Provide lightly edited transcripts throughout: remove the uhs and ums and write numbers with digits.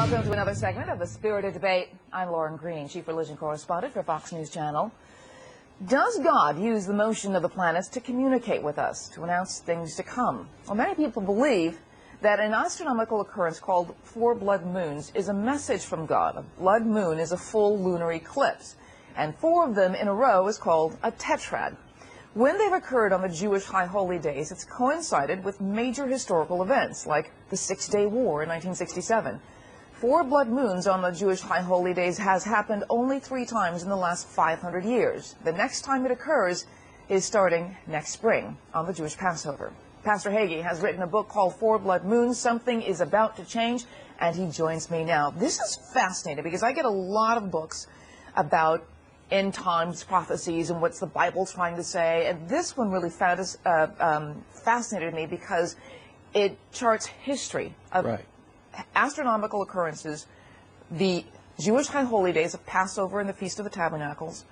Welcome to another segment of the Spirited Debate. I'm Lauren Green, Chief Religion Correspondent for Fox News Channel. Does God use the motion of the planets to communicate with us, to announce things to come? Well, many people believe that an astronomical occurrence called 4 blood moons is a message from God. A blood moon is a full lunar eclipse, and 4 of them in a row is called a tetrad. When they've occurred on the Jewish High Holy Days, it's coincided with major historical events, like the Six-Day War in 1967. 4 blood moons on the Jewish High Holy Days has happened only 3 times in the last 500 years. The next time it occurs is starting next spring on the Jewish Passover. Pastor Hagee has written a book called 4 Blood Moons. Something is about to change, and he joins me now. This is fascinating because I get a lot of books about end times prophecies and what's the Bible trying to say, and this one really fascinated me because it charts history of astronomical occurrences, the Jewish High Holy Days of Passover and the Feast of the Tabernacles,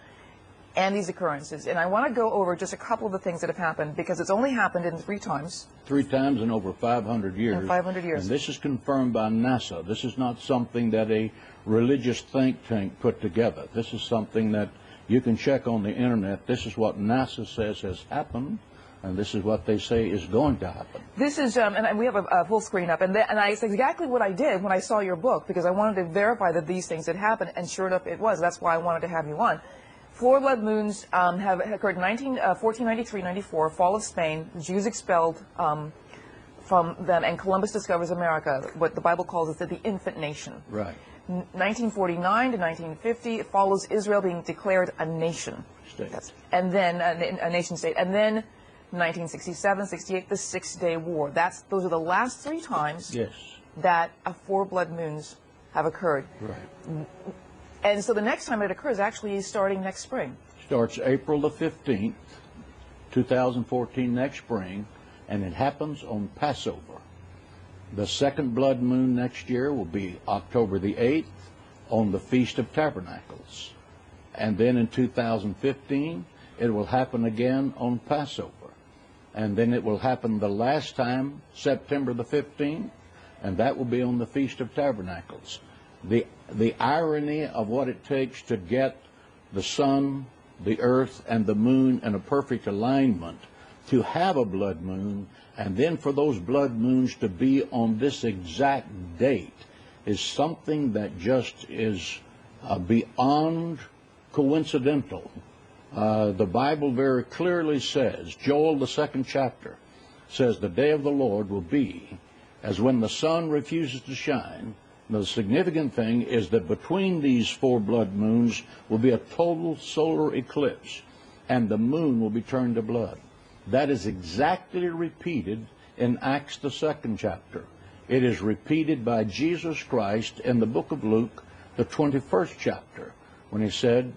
and these occurrences. And I want to go over just a couple of the things that have happened because it's only happened in 3 times. 3 times in over 500 years. In 500 years. And this is confirmed by NASA. This is not something that a religious think tank put together. This is something that you can check on the internet. This is what NASA says has happened, and this is what they say is going to happen. This is, and we have a full screen up, and it's exactly what I did when I saw your book, because I wanted to verify that these things had happened, and sure enough it was. That's why I wanted to have you on. 4 blood moons have occurred in 1493-94, fall of Spain, the Jews expelled from them, and Columbus discovers America, what the Bible calls it the infant nation. Right. 1949 to 1950, it follows Israel being declared a nation. State. And then a nation state. And then 1967, 68, the Six-Day War. Those are the last 3 times that 4 blood moons have occurred. Right. And so the next time it occurs actually is starting next spring. Starts April the 15th, 2014, next spring, and it happens on Passover. The second blood moon next year will be October the 8th on the Feast of Tabernacles. And then in 2015, it will happen again on Passover. And then it will happen the last time, September the 15th, and that will be on the Feast of Tabernacles. The irony of what it takes to get the sun, the earth, and the moon in a perfect alignment to have a blood moon, and then for those blood moons to be on this exact date is something that just is beyond coincidental. The Bible very clearly says, Joel the 2nd chapter says, the day of the Lord will be as when the sun refuses to shine. Now, the significant thing is that between these 4 blood moons will be a total solar eclipse, and the moon will be turned to blood. That is exactly repeated in Acts the 2nd chapter. It is repeated by Jesus Christ in the book of Luke, the 21st chapter, when he said,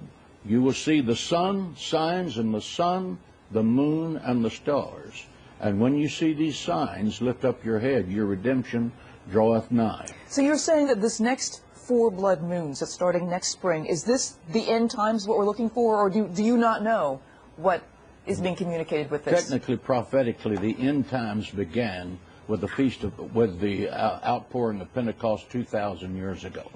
you will see the sun, signs in the sun, the moon, and the stars. And when you see these signs, lift up your head, your redemption draweth nigh. So you're saying that this next 4 blood moons that's starting next spring, is this the end times, what we're looking for, or do you not know what is being communicated with this? Technically, prophetically, the end times began with the outpouring of Pentecost 2,000 years ago.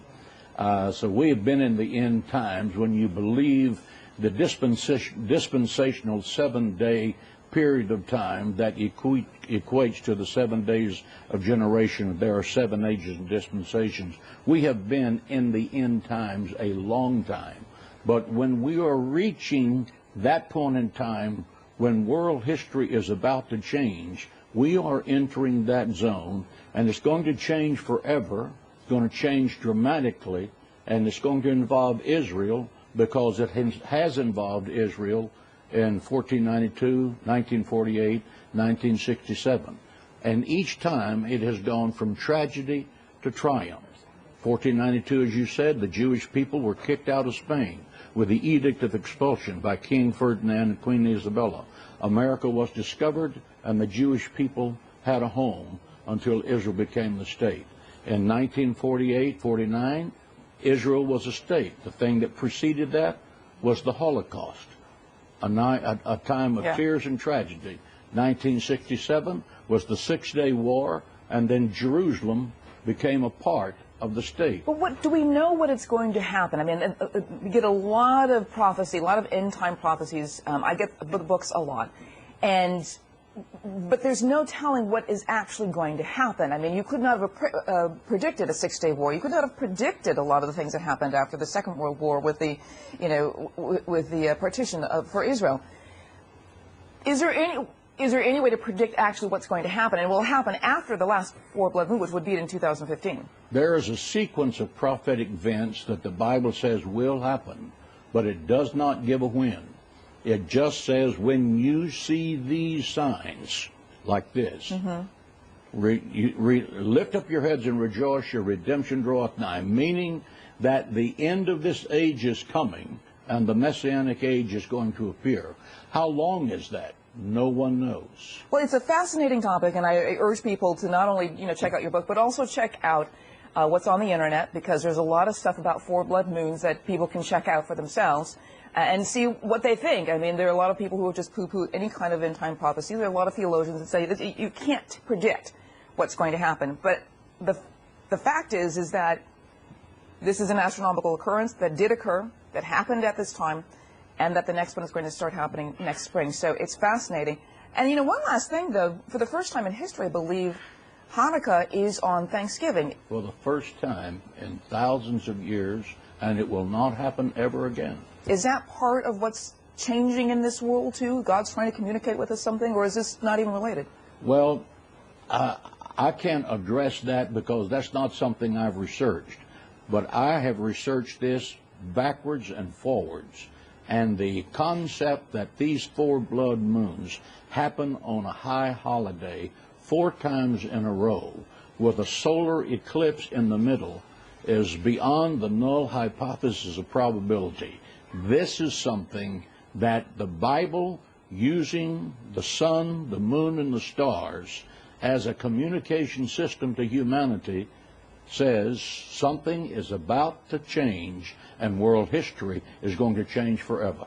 So we have been in the end times when you believe the dispensational 7-day period of time that equates to the 7 days of generation. There are 7 ages and dispensations. We have been in the end times a long time. But when we are reaching that point in time when world history is about to change, we are entering that zone, and it's going to change forever. It's going to change dramatically, and it's going to involve Israel because it has involved Israel in 1492, 1948, 1967. And each time it has gone from tragedy to triumph. 1492, as you said, the Jewish people were kicked out of Spain with the Edict of Expulsion by King Ferdinand and Queen Isabella. America was discovered, and the Jewish people had a home until Israel became the state. In 1948-49, Israel was a state. The thing that preceded that was the Holocaust, a time of tears and tragedy. 1967 was the Six-Day War, and then Jerusalem became a part of the state. But what do we know what it's going to happen? I mean, we get a lot of prophecy, a lot of end-time prophecies. I get the books a lot. But there's no telling what is actually going to happen. I mean, you could not have predicted a six-day war. You could not have predicted a lot of the things that happened after the Second World War with the, with the partition for Israel. Is there any way to predict actually what's going to happen? And it will happen after the last four blood moon, which would be in 2015. There is a sequence of prophetic events that the Bible says will happen, but it does not give a when. It just says, when you see these signs, like this, lift up your heads and rejoice, your redemption draweth nigh, meaning that the end of this age is coming, and the Messianic age is going to appear. How long is that? No one knows. Well, it's a fascinating topic, and I urge people to not only, check out your book, but also check out what's on the internet, because there's a lot of stuff about four blood moons that people can check out for themselves and see what they think. I mean, there are a lot of people who will just poo-poo any kind of end-time prophecy. There are a lot of theologians that say that you can't predict what's going to happen. But the fact is that this is an astronomical occurrence that did occur, that happened at this time, and that the next one is going to start happening next spring. So it's fascinating. And, one last thing, though. For the first time in history, I believe, Hanukkah is on Thanksgiving. For the first time in thousands of years, and it will not happen ever again. Is that part of what's changing in this world, too? God's trying to communicate with us something, or is this not even related? Well, I can't address that because that's not something I've researched. But I have researched this backwards and forwards. And the concept that these four blood moons happen on a high holiday 4 times in a row with a solar eclipse in the middle is beyond the null hypothesis of probability. This is something that the Bible, using the sun, the moon, and the stars as a communication system to humanity, says something is about to change and world history is going to change forever.